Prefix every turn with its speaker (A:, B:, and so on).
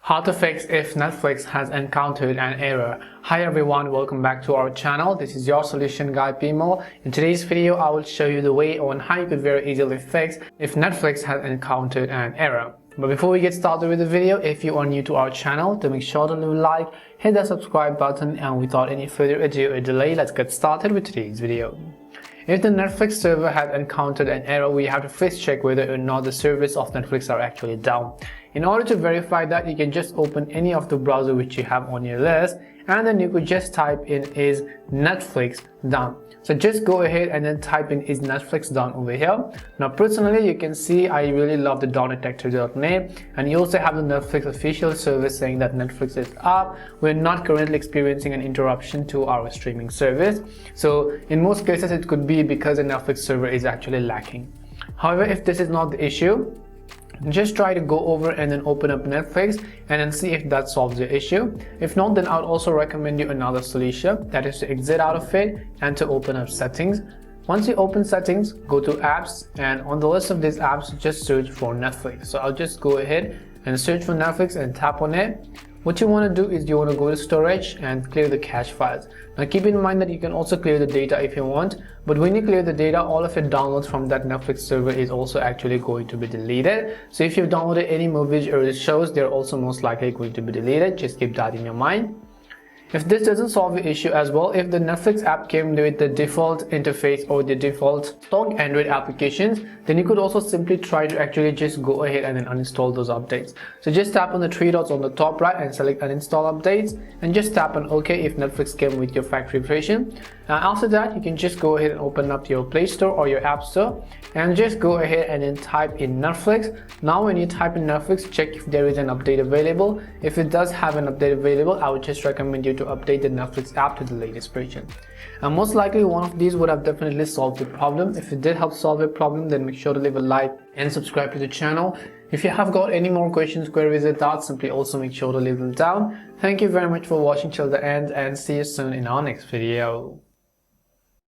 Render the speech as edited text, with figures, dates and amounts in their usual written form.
A: How to fix if Netflix has encountered an error. Hi everyone, welcome back to our channel. This is your solution guy Pimo. In today's video, I will show you the way on how you could very easily fix if Netflix has encountered an error. But before we get started with the video, if you are new to our channel, then make sure to leave a like, hit the subscribe button, and without any further ado or delay, let's get started with today's video. If the Netflix server has encountered an error, we have to first check whether or not the servers of Netflix are actually down. In order to verify that, you can just open any of the browser which you have on your list, and then you could just type in is Netflix down. So just go ahead and then type in is Netflix down over here. Now personally, you can see I really love the downdetector.net, and you also have the Netflix official service saying that Netflix is up. We're not currently experiencing an interruption to our streaming service. So in most cases, it could be because the Netflix server is actually lacking. However, if this is not the issue, just try to go over and then open up Netflix and then see if that solves the issue. If not, then I would also recommend you another solution, that is to exit out of it and to open up settings. Once you open settings, go to apps, and on the list of these apps, just search for Netflix. So I'll just go ahead and search for Netflix and tap on it. What you want to do is you want to go to storage and clear the cache files. Now keep in mind that you can also clear the data if you want, but when you clear the data, all of your downloads from that Netflix server is also actually going to be deleted. So if you've downloaded any movies or shows, they're also most likely going to be deleted. Just keep that in your mind. If this doesn't solve the issue as well, if the Netflix app came with the default interface or the default stock Android applications, then you could also simply try to actually just go ahead and then uninstall those updates. So just tap on the three dots on the top right and select uninstall updates, and just tap on OK if Netflix came with your factory version. After that, you can just go ahead and open up your Play Store or your App Store and just go ahead and then type in Netflix. Now when you type in Netflix, check if there is an update available. If it does have an update available, I would just recommend you to update the Netflix app to the latest version. And most likely one of these would have definitely solved the problem. If it did help solve the problem, then make sure to leave a like and subscribe to the channel. If you have got any more questions, queries or doubts, simply also make sure to leave them down. Thank you very much for watching till the end, and see you soon in our next video.